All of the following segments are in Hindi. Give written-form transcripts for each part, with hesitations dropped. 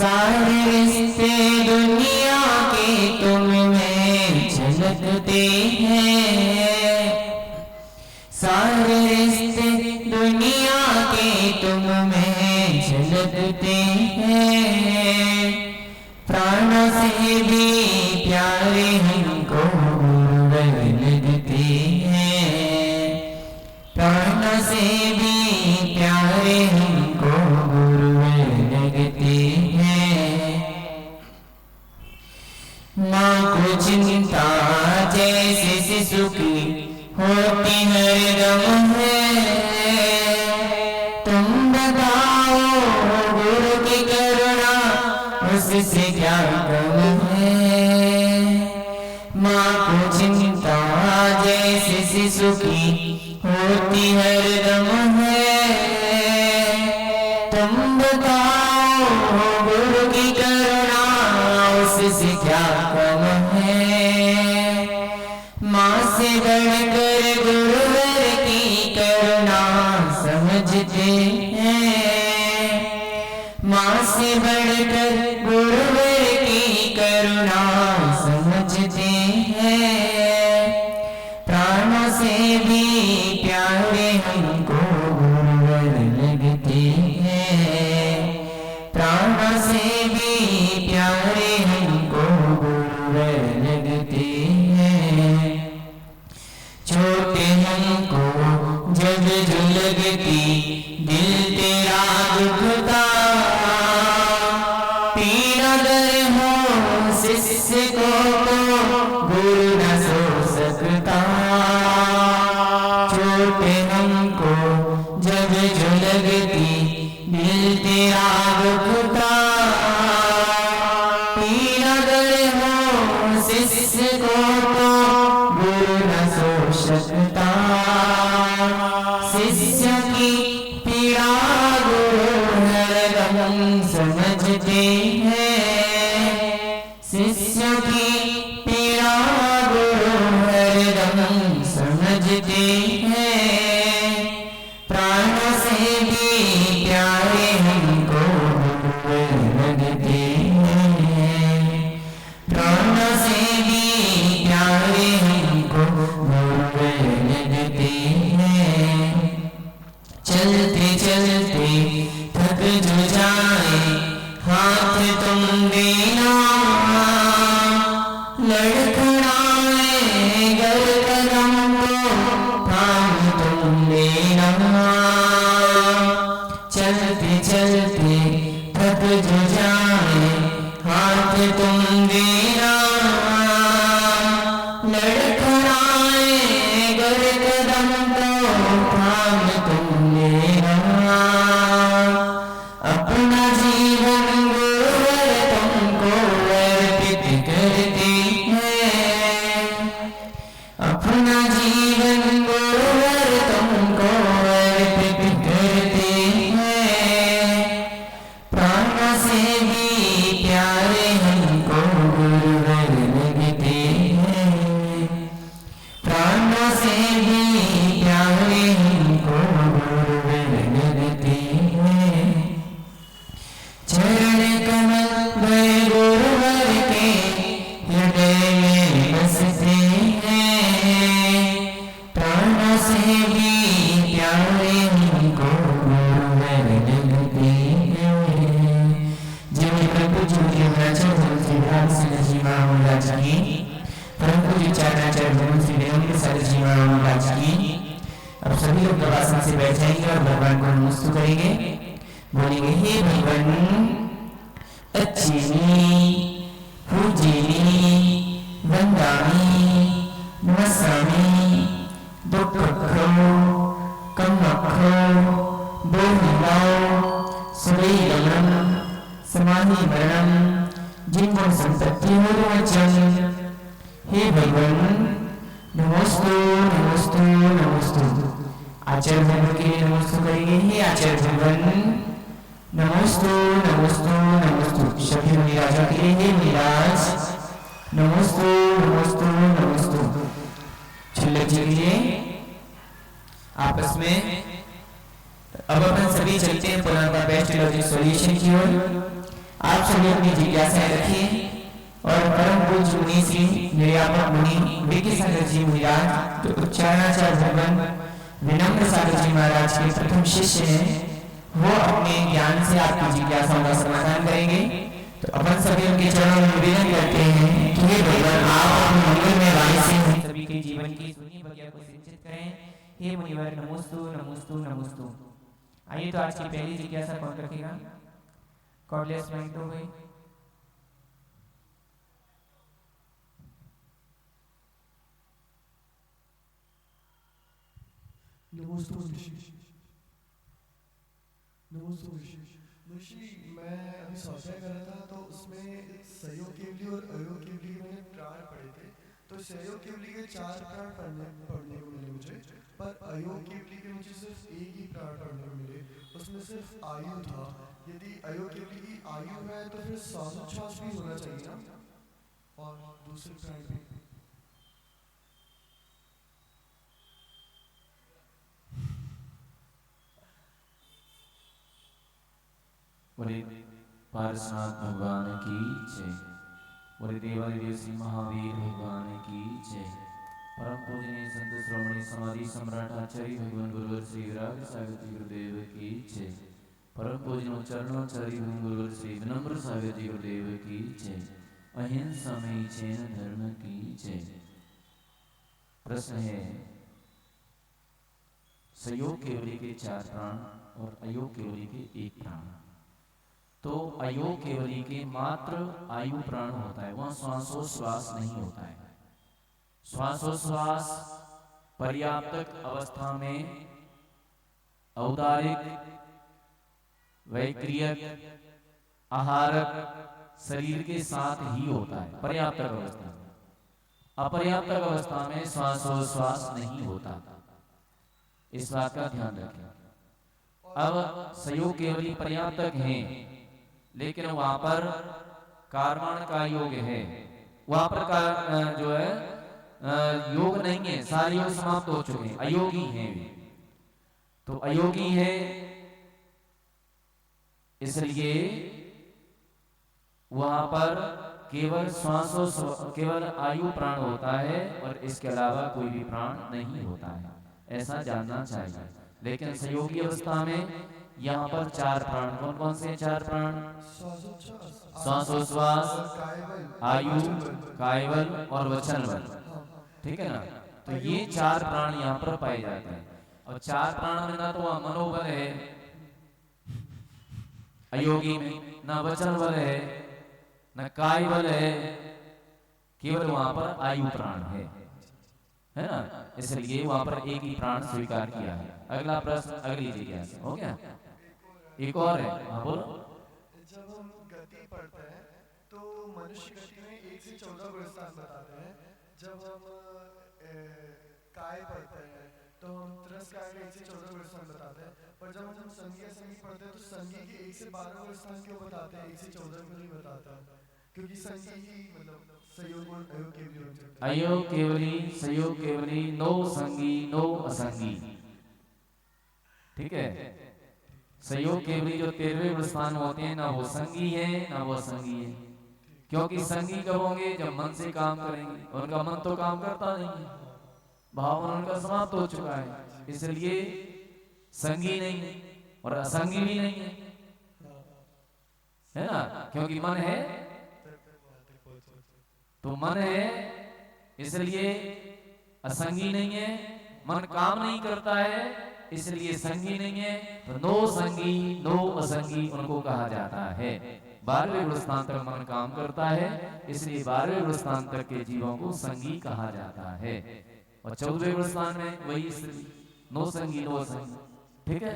सारे रिश्ते दुनिया के तुम में झलकते हैं, सारे रिश्ते दुनिया के तुम में झलकते हैं। प्राण से भी प्यारे हमको गुरुवर लगते हैं, प्राण से भी प्यारे हमको गुरुवर लगते हैं। माँ को चिंता जैसे शिशु की होती हरदम है, तुम बताओ गुरु की करुणा उससे क्या कम है। माँ को चिंता जैसे शिशु की होती हरदम है, तुम बताओ गुरु की करुणा उससे क्या कम है। माँ से बढ़कर गुरुवर की करुणा समझते हैं, माँ से बढ़कर गुरुवर की करुणा समझते हैं। प्राणों से भी प्यारे हमको गुरुवर लगते हैं, प्राणों से भी प्यारे हमको गुरुवर लगते हैं। छोटे हमको जब जो लगती दिल तेरा दुखता, पीड़ा दर हो शिष्य को तो गुरु न सो सकता। छोटे हमको जब जो लगती दिल तेरा दुखता, पीड़ा दर हो शिष्य को तो गुरु न सो सकता। शिष्य की पीड़ा गुरु हरदम समझते हैं, शिष्य की पीड़ा गुरु हरदम समझते हैं। प्राण से भी प्यारे हमको गुरुवर लगते हैं, प्राण से भी प्यारे हमको गुरुवर लगते हैं। चलते चलते थक जो जाए हाथ तुम देना, लड़खड़ाए गर कदम को थाम तुम लेना। चलते चलते थक जो जाए हाथ तुम देना, लड़खड़ाए गर कदम को थाम तुम लेना। अपना जीवन गुरुवर तुमको अर्पित करते हैं, अपना जीवन गुरुवर तुमको अर्पित करते हैं। प्राण से भी प्यारे हमको गुरुवर लगते हैं, प्राण से भी प्यारे हमको गुरुवर लगते हैं। चरण कमल में गुरुवर के हृदय में बसते हैं, प्राण से भी प्यारे हमको गुरुवर लगते हैं। जिन्हें प्रभु जी के वचन से भाव से जीवा होना चाहिए, प्रभु जी चाहना चाहिए श्री देव के सारे जीवा होना चाहिए। अब सभी लोग दवासन से बैठ जाएंगे और भगवान को नमस्ते करेंगे, बोलेंगे हे भगवान अच्छी पूजिनी वंदामी नमस्सामि दुःखख्रो कम्मख्रो बोहिलाओ सुरैरमणम समाधि मरणम जिनको संपत्ति हो वचन। हे भगवान नमोस्तु नमोस्तु नमोस्तु। आचार्य भगवान के लिए नमोस्तु करेंगे, हे आचार्य भगवान नमोस्तु नमोस्तु नमोस्तु। सभी मुनिराजों के लिए हे मुनिराज नमोस्तु नमोस्तु नमोस्तु। छुल्लक जी के लिए आपस में अब अपन सभी चलते हैं पुराना बेस्ट लॉजिक सॉल्यूशन की ओर। आप सभी अपनी जिज्ञासाएं रखिए और परम पूज्य मुनि श्री निर्यापक मुनि विज्ञ सागर जी महाराज जो उच्चारणाचार्य भगवान विनम्र सागर जी महाराज के प्रथम शिष्य हैं, वो अपने ज्ञान से आपकी जिज्ञासाओं का समाधान करेंगे। तो अपन सभी उनके चरणों में निवेदन करते हैं कि हे भगवान आप अपनी मंगलमय वाणी से सभी के जीवन की सुनी बगिया को सिंचित करें। हे मुनिवर नमोस्तु नमोस्तु नमोस्तु। आइए तो आज की पहली जिज्ञासा कौन रखेगा? कॉर्डलेस माइक हो गई। नमोस्तु ऋषि, मैं अभी स्वाध्याय कर रहा था तो उसमें सहयोग केवली और अयोग केवली के मैंने प्राण पढ़े थे। तो सहयोग केवली के 4 प्राण पढ़ने को मिले मुझे, पर अयोग केवली के मुझे सिर्फ एक ही प्राण पढ़ने को मिले, उसमें सिर्फ आयु था। यदि अयोग केवली की आयु है तो फिर श्वासोच्छ्वास भी होना चाहिए ना, और दूसरे प्राण भी। बोले पारसनाथ भगवान की जय। बोले देवादिदेव श्री महावीर भगवान की जय। परम पूजनीय संत श्रोमणी समाधि सम्राट आचार्य भगवान गुरुवर श्री विराग सागर जी गुरुदेव की जय। परम पूजनीय चरणाचार्य भगवान गुरुवर श्री विनम्र सागर जी गुरुदेव की जय। अहिंसा में जैन धर्म की जय। प्रश्न है, सहयोग केवली के 4 प्राण और अयोग केवली के 1 प्राण। तो अयोग केवली के मात्र आयु प्राण होता है, वह श्वासोश्वास नहीं होता है। श्वासोश्वास पर्याप्तक अवस्था में औदारिक, वैक्रियक, आहारक शरीर के साथ ही होता है पर्याप्तक अवस्था में। अपर्याप्तक अवस्था में श्वासोश्वास नहीं होता, इस बात का ध्यान रखें। अब सहयोग केवली पर्याप्तक हैं, लेकिन वहां पर कार्बन का योग है, वहां पर जो है योग नहीं है, सारे योग समाप्त हो चुके हैं, अयोगी हैं वे। तो अयोगी है, इसलिए वहां पर केवल आयु प्राण होता है और इसके अलावा कोई भी प्राण नहीं होता है, ऐसा जानना चाहिए। लेकिन सहयोगी अवस्था में यहाँ पर 4 प्राण, कौन कौन से 4 प्राण? श्वासोश्वास, आयु, कायवल और वचन बल, ठीक है ना। तो ये 4 प्राण यहाँ पर पाए जाते हैं। और 4 प्राण में ना तो मनोबल है अयोगी में, ना वचन बल है, ना काय बल है, केवल वहां पर आयु प्राण है ना। इसलिए वहां पर एक ही प्राण स्वीकार किया है। अगला प्रश्न, अगली जिज्ञासा हो गया। एक और है, हाँ बोलो। जब हम गति पढ़ते हैं तो मनुष्य गति में 1 से 14 को स्थान बताते हैं। जब हम काय पढ़ते हैं तो हम तिरस्कार में 1 से 14 को स्थान बताते हैं। पर जब हम संज्ञा पढ़ते हैं तो संज्ञा के 1 से 12 को स्थान क्यों बताते हैं, 1 से 14 को नहीं बताते? क्योंकि संज्ञा ही मतलब सहयोग और अयोग केवली हो सकता है। अयोग केवली, सहयोग केवली, नो संगी नो असंगी, ठीक है। सहयोग केवली जो 13वें स्थान होते हैं, ना वो संगी है ना वो असंगी है। क्योंकि संगी कब होंगे? जब मन से काम करेंगे, उनका मन तो काम करता नहीं है, भाव उनका समाप्त हो चुका है, इसलिए संगी नहीं है और असंगी भी नहीं है ना। क्योंकि मन है तो मन है, इसलिए असंगी नहीं है। मन काम नहीं करता है, इसलिए संगी नहीं है। तो नो संगी नो असंगी उनको कहा जाता है। 12वें गुणस्थान तक मन काम करता है, इसलिए 12वें गुणस्थान तक के जीवों को संगी कहा जाता है। और 14वें गुणस्थान में वही नो संगी नो असंगी, ठीक है।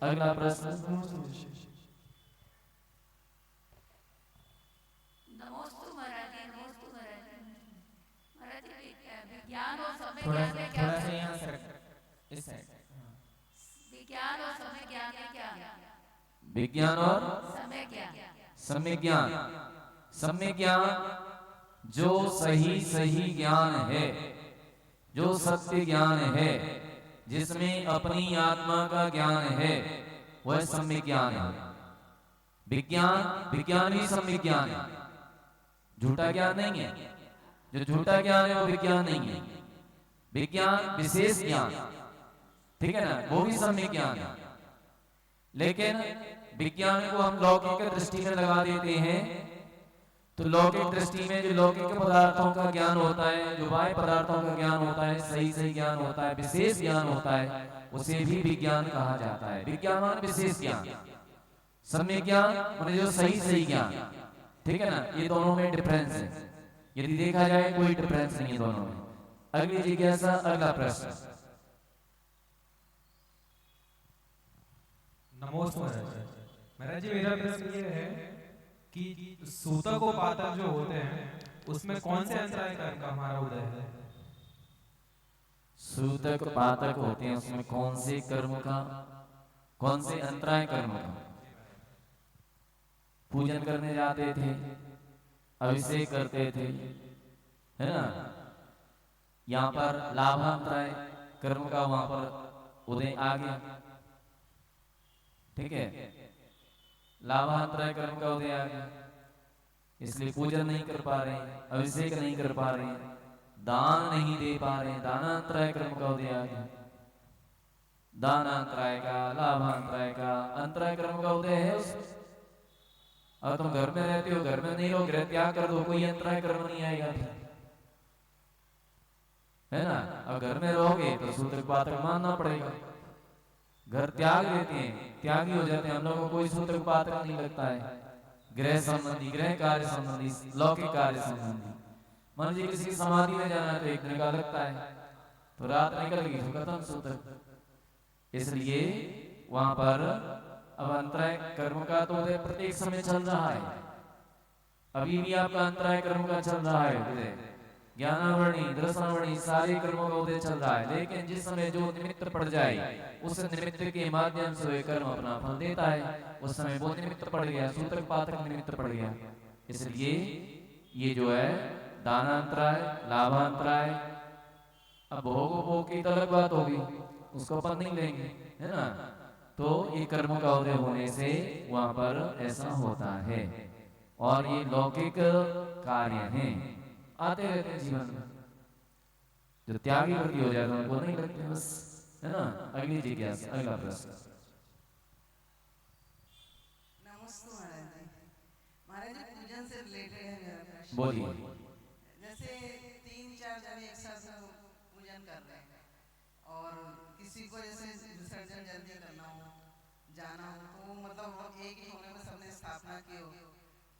अगला प्रश्न, थोड़ा सा यहाँ से इस साइड। विज्ञान और समय ज्ञान में क्या? विज्ञान और समय ज्ञान। सम्यक ज्ञान, सम्यक ज्ञान जो सही ज्ञान है, जो सत्य ज्ञान है, जिसमें अपनी आत्मा का ज्ञान है, वह सम्यक ज्ञान है। विज्ञान भी संविज्ञान है, झूठा ज्ञान नहीं है। जो झूठा ज्ञान है वो विज्ञान नहीं है। विज्ञान विशेष ज्ञान, ठीक है ना, वो भी संविज्ञान है। लेकिन विज्ञान को हम लौकिक दृष्टि में लगा देते हैं, तो लौकिक दृष्टि में जो लौकिक पदार्थों का ज्ञान होता है, जो बाह्य पदार्थों का ज्ञान होता है, सही ज्ञान होता है, विशेष ज्ञान होता है, उसे भी विज्ञान कहा जाता है। विज्ञान माने विशेष ज्ञान, सम्यक ज्ञान माने जो सही ज्ञान, ठीक है ना। ये दोनों में डिफरेंस है। यदि देखा जाए कोई डिफरेंस नहीं है दोनों में। अगली जिज्ञासा, अगला प्रश्न। नमोस्तु महाराज जी, मेरा प्रश्न ये है कि सूतक और पातक जो होते हैं उसमें कौन से अंतराय कर्म का हमारा उदय है? सूतक पातक होते हैं, उसमें कौन से कर्म का, कौन से अंतराय कर्म का? पूजन करने जाते थे, अभिषेक करते थे, है ना। यहाँ पर लाभांतराय कर्म का वहां पर उदय आ गया, ठीक है। लाभांतराय कर्म का उदय आ गया, इसलिए पूजन नहीं कर पा रहे, अभिषेक नहीं कर पा रहे, दान नहीं दे पा रहे, दानांतराय कर्म का उदय आ गया। दानांतराय का, लाभांतराय का, अंतराय कर्म का उदय है उसमें। अब तुम घर में रहते हो, घर में नहीं रहो, गृह त्याग कर दो, कोई अंतराय कर्म नहीं आएगा, है ना। अब घर में रहोगे तो सूतक पातक मानना पड़ेगा। घर त्याग देते हैं, त्यागी हो जाते हैं हम लोगों को, कोई सूतक पातक नहीं लगता है। गृह संबंधी, गृह कार्य संबंधी, लौकिक कार्य संबंधी, मान लीजिए किसी की समाधि में जाना है तो एक दिन का लगता है, तो रात निकल गई तो खत्म सूतक। इसलिए वहां पर अब अंतराय कर्म का तो उदय प्रत्येक समय चल रहा है। अभी भी आपका अंतराय कर्म का चल रहा है उदय, ज्ञानावरणी, दर्शनावरणी, सारे कर्मों का उदय चल रहा है। लेकिन जिस समय जो निमित्त पड़ जाए, उस निमित्त के माध्यम से वह कर्म अपना फल देता है। उस समय वो निमित्त पड़ गया, सूतक पातक निमित्त पड़ गया। इसलिए ये जो है दानांतराय, लाभांतराय, अब भोग की तो अलग बात होगी, उसको अपन नहीं लेंगे, है ना। तो ये कर्म का उदय होने से वहां पर ऐसा होता है। और ये लौकिक कार्य हैं, आते रहते हैं जीवन में। जो त्यागी वृत्ति हो जाता है उनको नहीं लगते, बस, है ना। अगली जिज्ञासा, अगला प्रश्न। नमस्ते महाराज जी। महाराज जी, पूजन से रिलेटेड है मेरा प्रश्न। बोलिए। जैसे 3-4 जन एक साथ पूजन कर रहे हैं और किसी को जैसे विसर्जन जल्दी करना हो, जाना हो, तो मतलब एक ही होने में सबने स्थापना की हो,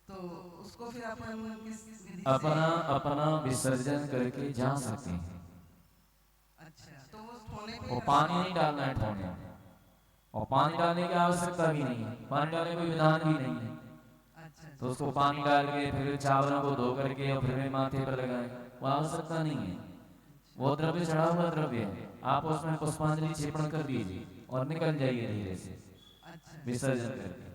तो उसको फिर अपन किस विधि से अपना विसर्जन करके जा सकते हैं। अच्छा, तो वो ठोने पे वो पानी नहीं डालना है ठोने में, और पानी डालने की आवश्यकता भी नहीं है, पानी डालने कोई विधान भी नहीं है। अच्छा, तो उसको पानी डाल के फिर चावलों को धो करके और फिर माथे पर लगाए, वो आवश्यकता नहीं है। वो द्रव्य चढ़ा हुआ द्रव्य है, आप उसमें पुष्पांजलि छेपण कर दीजिए और निकल जाइए धीरे से अच्छा, विसर्जन करके,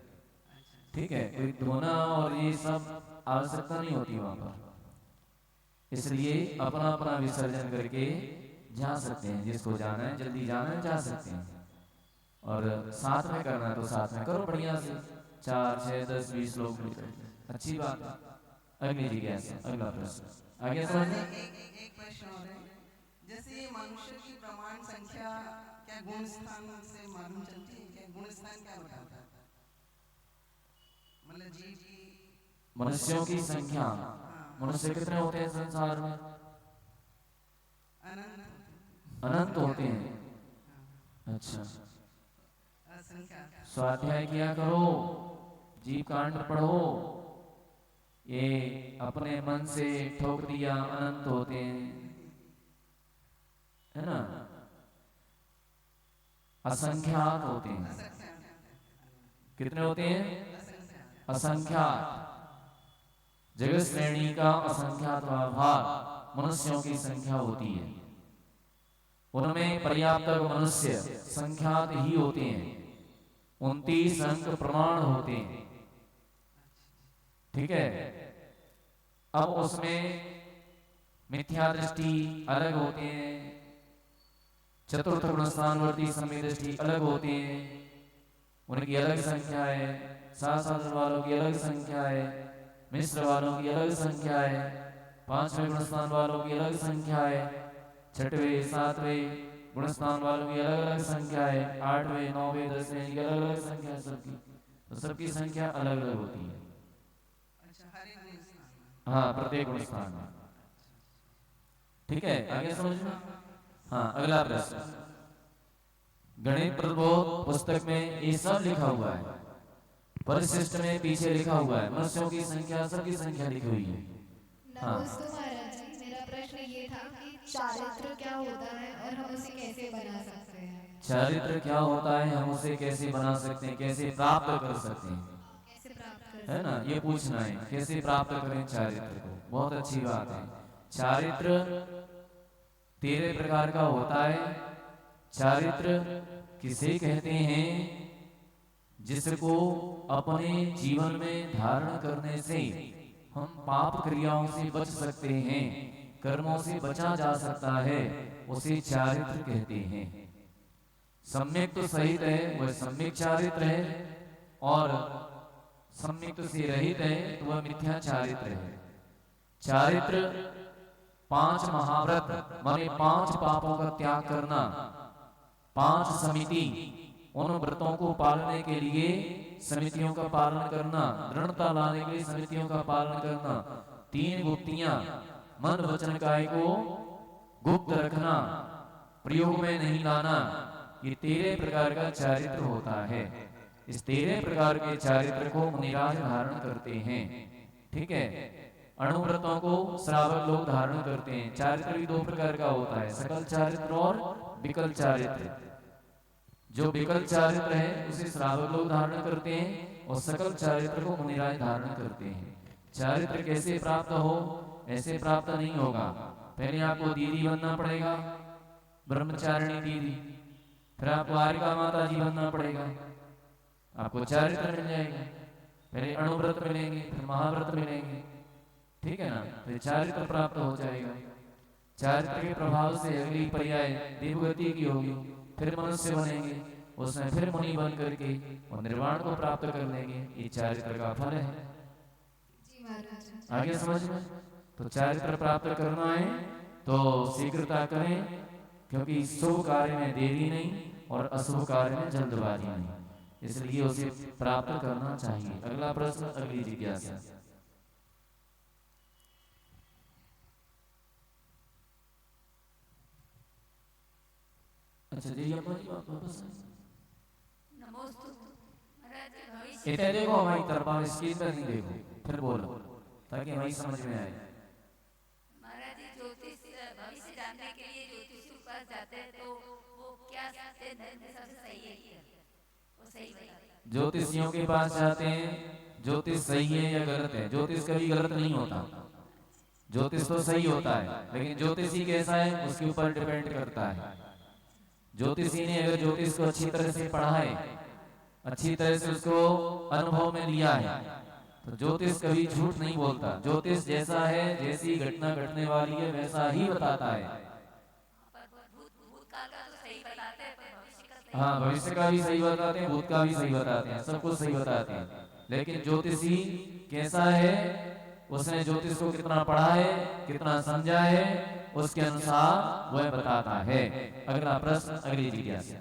ठीक है। कोई धोना और ये सब आवश्यकता नहीं होती वहां पर। इसलिए अपना अपना विसर्जन करके जा सकते हैं, जिसको जाना है, जल्दी जाना है, जा सकते हैं। और साथ में करना है तो साथ में करो बढ़िया से, 4, 6, 10, 20 लोग मिलकर, अच्छी बात है। अगली जिज्ञासा, अगला प्रश्न। आगे समझ में? एक प्रश्न और है। जैसे मनुष्य की प्रमाण संख्या क्या गुण स्थान से मालूम चलती है? क्या गुण स्थान क्या बताता है? मतलब जीव की मनुष्यों की संख्या, मनुष्य कितने होते हैं संसार में? अनंत होते हैं। अच्छा, असंख्या। स्वाध्याय किया करो, जीव कांड पढ़ो। ये अपने मन से ठोक दिया, अनंत होते हैं, है ना। असंख्यात होते हैं। कितने होते हैं? असंख्यात। जगत श्रेणी का असंख्यात भाग मनुष्यों की संख्या होती है। उनमें पर्याप्त मनुष्य संख्यात ही होते हैं, 29 अंक प्रमाण होते हैं, ठीक है। अब उसमें मिथ्या दृष्टि अलग होते हैं, चतुर्थ गुण स्थानवर्ती समय दृष्टि अलग होते हैं, उनकी अलग संख्या है, साधारण वालों की अलग संख्या है, मिश्र वालों की अलग संख्या है, 5वें गुणस्थान वालों की अलग संख्या है, 6वें 7वें गुणस्थान वालों की अलग अलग संख्या है, 8वें 9वें 10वें की अलग अलग संख्या है सबकी, तो सबकी संख्या अलग अलग होती है। अच्छा, हर एक गुणस्थान में। हाँ, प्रत्येक गुणस्थान में। ठीक है, आगे समझ में। हाँ, अगला प्रश्न। गणित प्रबोध पुस्तक में ये सब लिखा हुआ है, परिशिष्ट में पीछे लिखा हुआ है, मनुष्यों की संख्या सबकी संख्या लिखी हुई है। हाँ। नमस्ते महाराज जी, मेरा प्रश्न ये था कि चारित्र क्या होता है और हम उसे कैसे बना सकते हैं? चारित्र क्या होता है, हम उसे कैसे बना सकते हैं, कैसे प्राप्त कर सकते हैं, कैसे प्राप्त कर है ना, ये पूछना है, कैसे प्राप्त करें चारित्र को। बहुत अच्छी बात है। चारित्र 13 प्रकार का होता है। चारित्र किसे कहते हैं? जिसको अपने जीवन में धारण करने से हम पाप क्रियाओं से बच सकते हैं, कर्मों से बचा जा सकता है, उसे चारित्र कहते हैं। सम्यक तो सहित है वह सम्यक चारित्र है, और सम्यक से रहित है तो वह मिथ्या चारित्र है। चारित्र 5 महाव्रत माने 5 पापों का त्याग करना, 5 समिति, उन व्रतों को पालने के लिए समितियों का पालन करना, दृढ़ता लाने के लिए समितियों का पालन करना, 3 गुप्तियां, मन वचन काय को गुप्त रखना, प्रयोग में नहीं लाना, ये 13 प्रकार का चारित्र होता है। इस 13 प्रकार के चारित्र को मुनिराज धारण करते हैं। ठीक है, अणुव्रतों को श्रावक लोग धारण करते हैं। चारित्र भी 2 प्रकार का होता है, सकल चारित्र और विकल चारित्र। जो विकल चारित्र है उसे श्रावक लोग धारण करते हैं, और सकल चारित्र को मुनिराज धारण करते हैं। चारित्र कैसे प्राप्त हो? ऐसे प्राप्त नहीं होगा। पहले आपको दीदी बनना पड़ेगा, ब्रह्मचारिणी दीदी, फिर आपको आर्यका माता जी बनना पड़ेगा, आपको चारित्र मिल जाएगा। पहले अणुव्रत मिलेंगे, फिर महाव्रत मिलेंगे, ठीक है ना, फिर चारित्र प्राप्त हो जाएगा। चारित्र के प्रभाव से अगली पर्याय देवगति की होगी, फिर मनुष्य बनेंगे, उसमें फिर मुनि बन करके और निर्वाण को प्राप्त कर लेंगे। ये चारित्र का फल है। जी महाराज। आगे समझ में। तो चारित्र प्राप्त करना है तो शीघ्रता करें, क्योंकि शुभ कार्य में देरी नहीं और अशुभ कार्य में जल्दबाजी नहीं, इसलिए उसे प्राप्त करना चाहिए। अगला प्रश्न, अगली जिज्ञासा। अच्छा जी, वापस नमोस्तु महाराज जी, भविष्य इतने देखो हमारी तरफ, आप स्क्रीन पर नहीं देखो, फिर बोलो ताकि हमारी समझ में आए। महाराज जी, ज्योतिष भविष्य जानने के लिए ज्योतिष के पास जाते हैं तो वो क्या सबसे सही है, वो सही बताइए। ज्योतिषियों के पास जाते हैं, ज्योतिष सही है या गलत है? ज्योतिष कभी गलत नहीं होता, ज्योतिष तो सही होता है, लेकिन ज्योतिषी कैसा है उसके ऊपर डिपेंड करता है। ज्योतिषी ने अगर ज्योतिष को अच्छी तरह से पढ़ा है, अच्छी तरह से उसको अनुभव में लिया है, तो ज्योतिष कभी झूठ नहीं बोलता। ज्योतिष जैसा है, जैसी घटना घटने वाली है वैसा ही बताता है। भूतकाल का तो सही बताते हैं, पर भविष्य का सही हाँ, भविष्य का भी सही बताते हैं, भूत का भी सही बताते हैं, सब कुछ सही बताते हैं। लेकिन ज्योतिषी कैसा है, उसने ज्योतिष को कितना पढ़ा है, कितना समझा है, उसके अनुसार वह बताता है। अगला प्रश्न, अगली जिज्ञासा।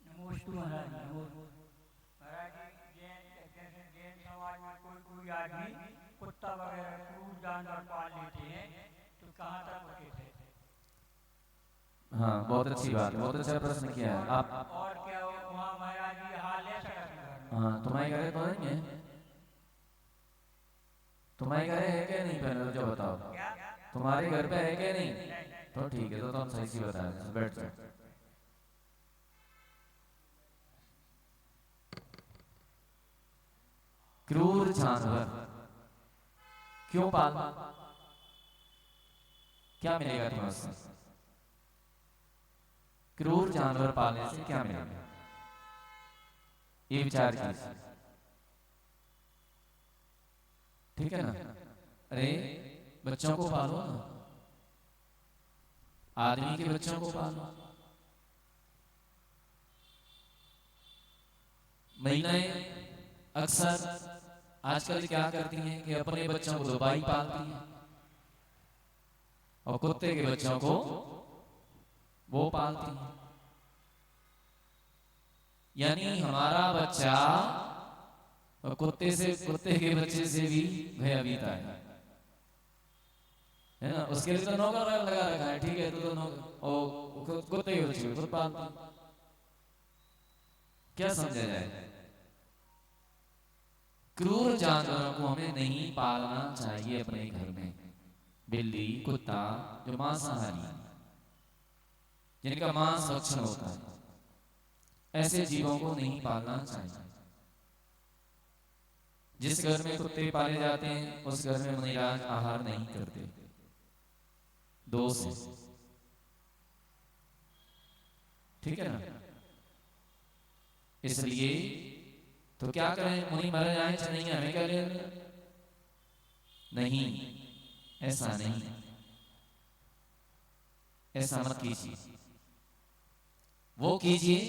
नमोस्तु महाराज। महाराज जैसे जैन समाज में कोई आदमी कुत्ता वगैरह क्रूर जानवर पाल लेते हैं, तो कहाँ तक उचित है? हाँ, बहुत अच्छी बात, बहुत अच्छा प्रश्न किया है आप। और क्या वहाँ महाराज जी हाल है सड़क? हाँ, तुम्हारे घरे तो नहीं है? तुम्हारे घरे है क्या नहीं? पहले तो जो बताओ, तुम्हारे घर पे है क्या नहीं? तो ठीक है, तो तुम सही सी बता रहे। बैठ जाओ। क्रूर जानवर क्यों पालना? क्या मिलेगा तुम्हें उससे? क्रूर जानवर पालने से क्या मिलेगा? ये विचार कीजिए, ठीक है ना? अरे बच्चों को पालो ना, आदमी के बच्चों को पालो, महिलाएं अक्सर आजकल क्या करती हैं कि अपने बच्चों को दुबई पालती हैं और कुत्ते के बच्चों को वो पालती हैं। यानी हमारा बच्चा और कुत्ते के बच्चे से भी भयभीत है ना। उसके लिए तो नौकर लगा रखा है, ठीक है, तो नौकर और कुत्ते के बच्चे खुद पालता। क्या समझा जाए? क्रूर जानवरों को हमें नहीं पालना चाहिए अपने घर में। बिल्ली, कुत्ता जो मांसाहारी है, जिनका मांस भक्षण होता है, ऐसे जीवों को नहीं पालना चाहिए। जिस घर में कुत्ते पाले जाते हैं उस घर में मुनिराज आहार नहीं करते। दोष है, ठीक है ना। इसलिए तो क्या करें, मुनि मर जाए नहीं, हमें क्या लेना? नहीं, ऐसा नहीं, ऐसा मत कीजिए। वो कीजिए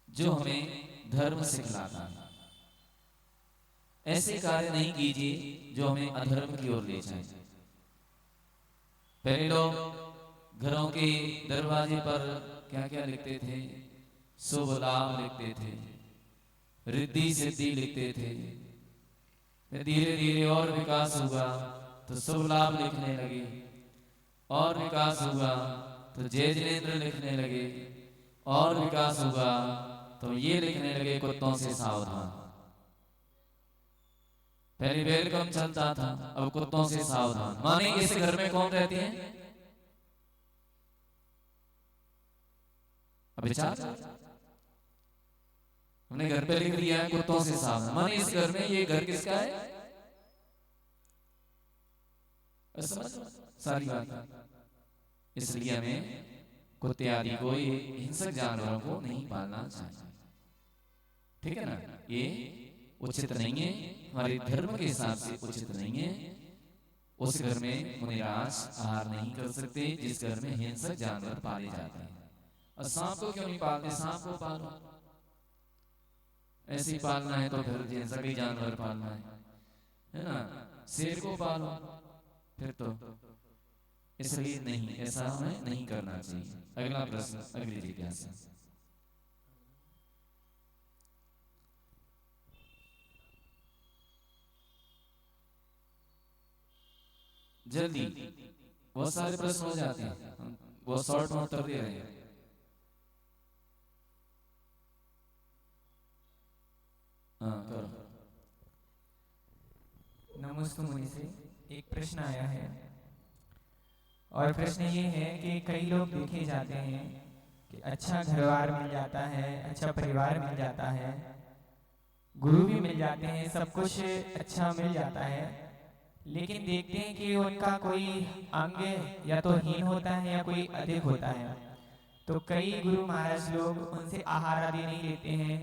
जो हमें धर्म सिखलाता है। ऐसे कार्य नहीं कीजिए जो हमें अधर्म की ओर ले जाए। पहले लोग घरों के दरवाजे पर क्या क्या लिखते थे? शुभ लाभ लिखते थे, रिद्धि सिद्धि लिखते थे। धीरे धीरे और विकास हुआ तो शुभ लाभ लिखने लगे, और विकास हुआ तो जय जिनेन्द्र लिखने लगे, और विकास हुआ तो ये लिखने लगे कुत्तों से सावधान। पहले वेलकम चलता था, अब कुत्तों से सावधान। माने इस घर में कौन रहते हैं? अब विचार, हमने घर पे लिख दिया है कुत्तों से सावधान, माने इस घर में ये घर किसका है? समझ सारी बात। इसलिए हमें कुत्ते आदि को, ये हिंसक जानवरों को नहीं पालना चाहिए, ठीक है ना। ये उचित नहीं है, हमारे धर्म के हिसाब से उचित नहीं है। उस घर में मुनिराज आहार नहीं कर सकते जिस घर में हिंसक जानवर पाले जाते हैं। और सांप को क्यों नहीं पालते? सांप को पालो, ऐसे ही पालना है तो फिर हिंसक ही जानवर पालना है ना। शेर को पालो फिर तो, इसलिए नहीं, ऐसा हमें नहीं करना चाहिए। अगला प्रश्न, अगली जिज्ञासा। जल्दी, बहुत सारे प्रश्न हो जाते हैं, बहुत शॉर्ट में उत्तर दे रहे हैं। हाँ करो। नमस्ते मुनि से एक प्रश्न आया है, और प्रश्न ये है कि कई लोग देखे जाते हैं कि अच्छा घरवार मिल जाता है, अच्छा परिवार मिल जाता है, गुरु भी मिल जाते हैं, सब कुछ अच्छा मिल जाता है, लेकिन देखते हैं कि उनका कोई अंग या तो हीन होता है या कोई अधिक होता है। तो कई गुरु महाराज लोग उनसे आहार आदि नहीं लेते हैं,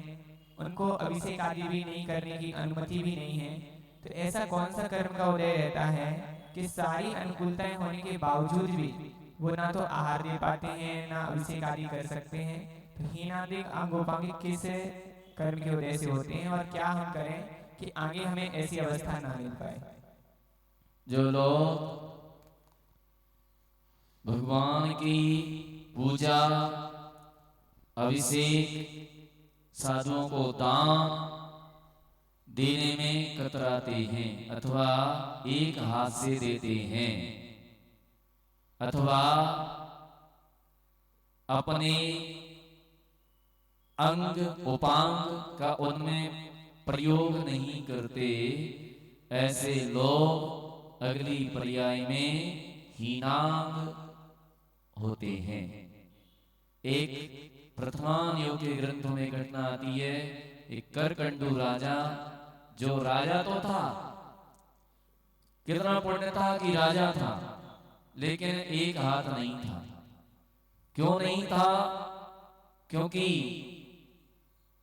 उनको अभिषेक आदि भी नहीं करने की अनुमति भी नहीं है। तो ऐसा कौन सा कर्म का उदय रहता है कि सारी अनुकूलताएं होने के बावजूद भी वो ना तो आहार दे पाते हैं, ना अभिषेक आदि कर सकते हैं? तो हीनादिक अंगोपांगिक किस कर्म के उदय से होते हैं, और क्या हम करें कि आगे हमें ऐसी अवस्था ना मिल पाए? जो लोग भगवान की पूजा, अभिषेक, साधुओं को दान देने में कतराते हैं, अथवा एक हाथ से देते हैं, अथवा अपने अंग उपांग का उनमें प्रयोग नहीं करते, ऐसे लोग अगली पर्याय में हीनांग होते हैं। एक प्रथमान योग के ग्रंथों में घटना आती है, एक करकंडू राजा, जो राजा तो था, कितना पुण्य था कि राजा था, लेकिन एक हाथ नहीं था। क्यों नहीं था? क्योंकि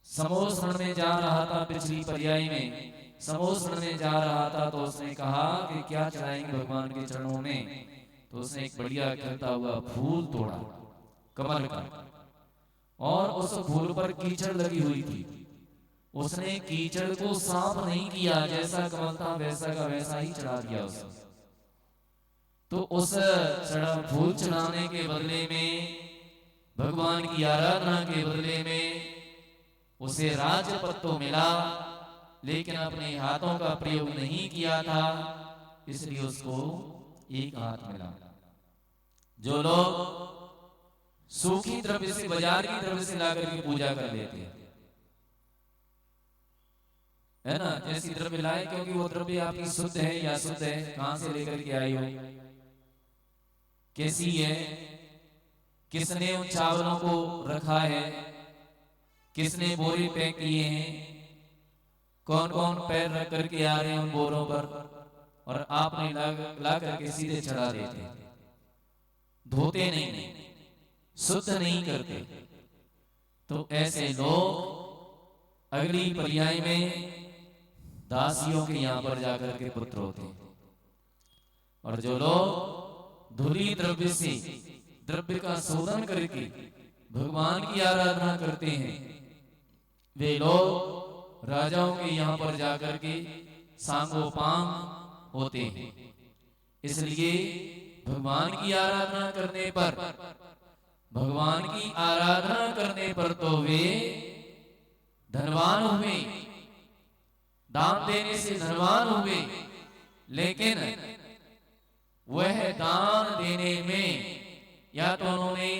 समोसण में जा रहा था, पिछली पर्याय में समोसण में जा रहा था, तो उसने कहा कि क्या चढ़ाएंगे भगवान के चरणों में। तो उसने एक बढ़िया खिलता हुआ फूल तोड़ा, कमल का, और उस फूल पर कीचड़ लगी हुई थी। उसने कीचड़ को साफ नहीं किया, जैसा कमल था वैसा का वैसा ही चढ़ा दिया उसने। तो उस फूल चढ़ाने के बदले में, भगवान की आराधना के बदले में उसे राज्यपद तो मिला, लेकिन अपने हाथों का प्रयोग नहीं किया था, इसलिए उसको एक हाथ मिला। जो लोग सूखी द्रव्य से, बाजार की द्रव्य से लाकर के पूजा कर लेते हैं, है ना, जैसी द्रव्य लाए, क्योंकि वो द्रव्य आपकी शुद्ध है या शुद्ध है, कहां से लेकर के आई हो, कैसी है, किसने उन चावलों को रखा है, किसने बोरे पैक किए हैं, कौन कौन पैर रख करके आ रहे हैं उन बोरों पर, और आपने ला करके सीधे चढ़ा देते, धोते नहीं, शुद्ध नहीं करते। तो ऐसे लोग अगली पर्याय में दासियों के यहां पर जाकर के पुत्र होते हैं। और जो लोग धुली द्रव्य से, द्रव्य का शोधन करके भगवान की आराधना करते हैं, वे लोग राजाओं के यहां पर जाकर के सांगोपांग होते हैं। इसलिए भगवान की आराधना करने पर, भगवान की आराधना करने पर तो वे धनवान हुए, दान देने से धनवान हुए, लेकिन वह दान देने में या तो उन्होंने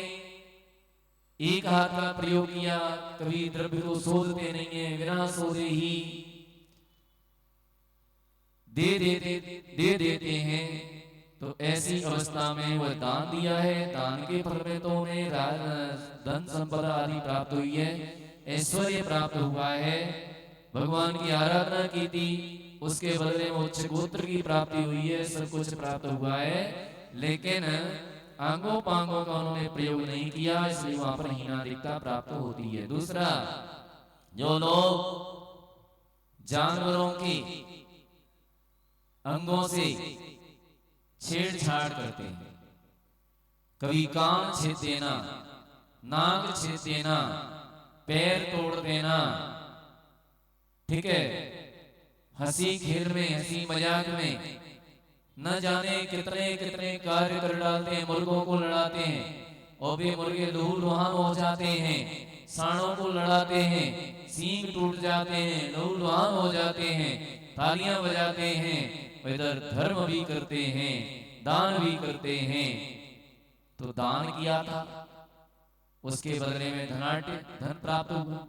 एक हाथ का प्रयोग किया, कभी द्रव्य को शोधते नहीं है, बिना शोधे ही दे देते हैं। तो ऐसी अवस्था में वह दान दिया है, दान के फल में तो उन्हें धन संपदा आदि प्राप्त हुई है, ऐश्वर्य प्राप्त हुआ है। भगवान की आराधना की थी, उसके बदले में उच्च गोत्र की प्राप्ति हुई है, सब कुछ प्राप्त हुआ है, लेकिन आंगों पांगों का उन्होंने प्रयोग नहीं किया, इसलिए वहां पर हीनादिकता प्राप्त होती है। दूसरा, जो लोग जानवरों के अंगों से छेड़छाड़ करते हैं, कभी कान छेद देना, नाक छेद देना, पैर तोड़ देना, ठीक है, हंसी खेल में, हंसी मजाक में न जाने कितने कितने कार्य कर डालते हैं, मुर्गों को लड़ाते हैं और वे मुर्गे लहू लुहान हो जाते हैं, सांडों को लड़ाते हैं, सींग टूट जाते हैं, लहू लुहान हो जाते हैं, तालियां बजाते हैं, इधर धर्म भी करते हैं, दान भी करते हैं। तो दान किया था, उसके बदले में धन प्राप्त हुआ,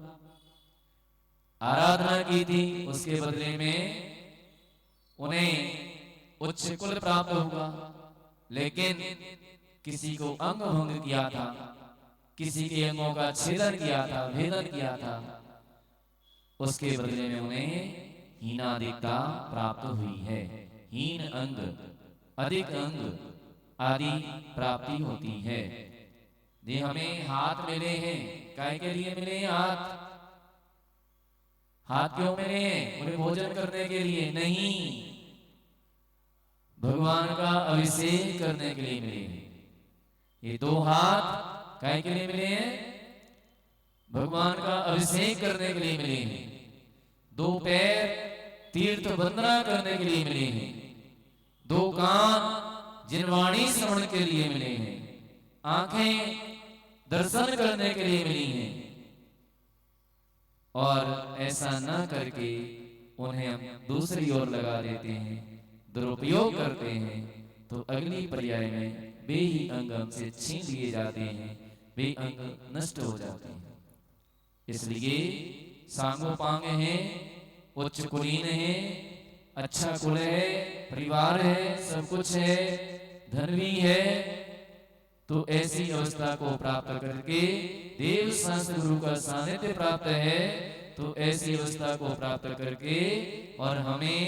आराधना की थी, उसके बदले में उन्हें उच्च कुल प्राप्त हुआ, लेकिन किसी को अंग भंग किया था, किसी के अंगों का छेदन किया था, भेदन किया था, उसके बदले में उन्हें हीनादिकता प्राप्त हुई है। हीन अंग, अधिक अंग आदि प्राप्ति होती है। ये हमें हाथ मिले हैं, काय के लिए मिले हैं हाथ? हाथ क्यों मिले हैं? उन्हें भोजन करने के लिए नहीं, भगवान का अभिषेक करने के लिए मिले हैं। ये दो हाथ काय के लिए मिले हैं? भगवान का अभिषेक करने के लिए मिले हैं। दो पैर तीर्थ वंदना करने के लिए मिले हैं। दो कान जिनवाणी श्रवण के लिए मिले हैं। आंखें दर्शन करने के लिए मिली हैं। और ऐसा न करके उन्हें हम दूसरी ओर लगा देते हैं, दुरुपयोग करते हैं, तो अगली पर्याय में वे ही अंग हमसे छीन लिए जाते हैं, वे अंग नष्ट हो जाते हैं। इसलिए सांगोपांग है, उच्च कुलीन है, अच्छा कुल है, परिवार है, सब कुछ है, धन भी है, तो ऐसी अवस्था को प्राप्त करके देव शास्त्र गुरु का सानिध्य प्राप्त है, तो ऐसी अवस्था को प्राप्त करके और हमें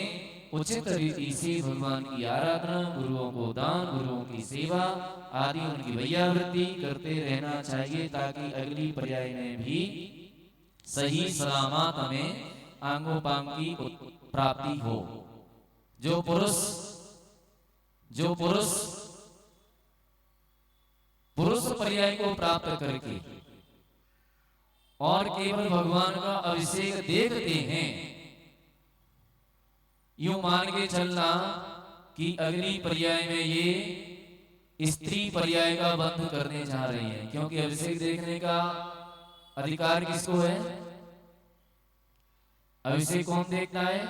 उचित रीति से भगवान की आराधना, गुरुओं को दान, गुरुओं की सेवा आदि उनकी वैयावृत्ति करते रहना चाहिए, ताकि अगली पर्याय में भी सही सलामत हमें आंगोपांग की प्राप्ति हो। जो पुरुष पर्याय को प्राप्त करके और केवल भगवान का अभिषेक देखते हैं, यूं मान के चलना कि अगली पर्याय में ये स्त्री पर्याय का बंध करने जा रही है, क्योंकि अभिषेक देखने का अधिकार किसको है? अभिषेक कौन देखता है?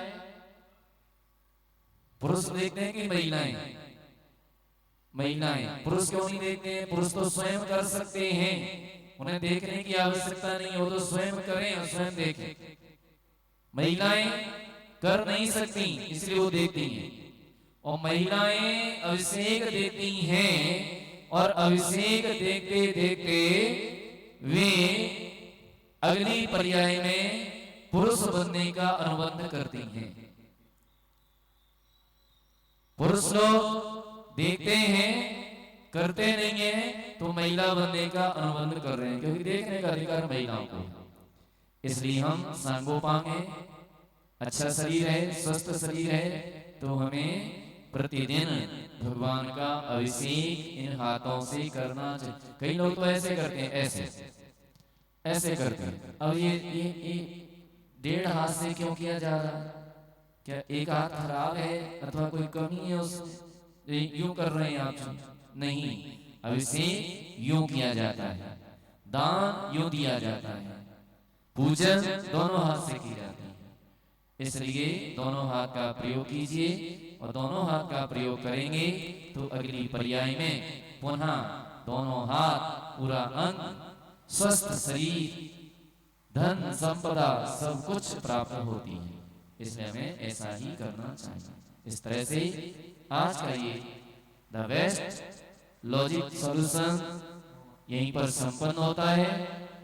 पुरुष देखते हैं कि महिलाएं? महिलाएं। पुरुष क्यों नहीं देखते हैं? पुरुष तो स्वयं कर सकते हैं, उन्हें देखने की आवश्यकता नहीं, वो तो स्वयं करें और स्वयं देखें। महिलाएं कर नहीं सकती, इसलिए वो देखती हैं। और महिलाएं अभिषेक देखती हैं और अभिषेक देखते देखते वे अगली पर्याय में पुरुष बनने का अनुबंध करती हैं। पुरुष लोग देखते हैं, करते नहीं है, तो महिला बनने का अनुबंध कर रहे हैं, क्योंकि देखने का अधिकार महिलाओं को। इसलिए हम सांगोपांग हैं, अच्छा शरीर है, स्वस्थ शरीर है, तो हमें प्रतिदिन भगवान का अभिषेक इन हाथों से करना चाहिए। कई लोग तो ऐसे करते हैं, ऐसे करते हैं। अब ये डेढ़ हाथ से क्यों किया जा रहा है? क्या एक हाथ खराब है अथवा कोई कमी है उसमें? यूं कर रहे हैं आप? नहीं, अभिषेक यूं किया जाता है, दान यूं दिया जाता है, पूजन दोनों हाथ से की जाती है। इसलिए दोनों हाथ का प्रयोग कीजिए, और दोनों हाथ का प्रयोग करेंगे तो अगली पर्याय में पुनः दोनों हाथ, पूरा अंग, स्वस्थ शरीर, धन संपदा सब कुछ प्राप्त होती है। इसलिए हमें ऐसा ही करना चाहिए। इस तरह से आज का ये द बेस्ट लॉजिक सॉल्यूशन यहीं पर संपन्न होता है।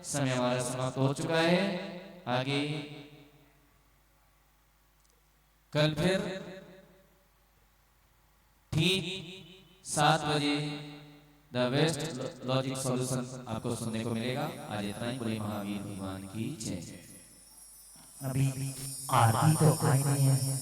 समय हमारा समाप्त हो चुका है। आगे कल फिर ठीक 7 बजे द बेस्ट लॉजिक सॉल्यूशन आपको सुनने को मिलेगा। आज इतना ही। बोले महावीर भगवान की जय। अभी आरती तो आई नहीं है।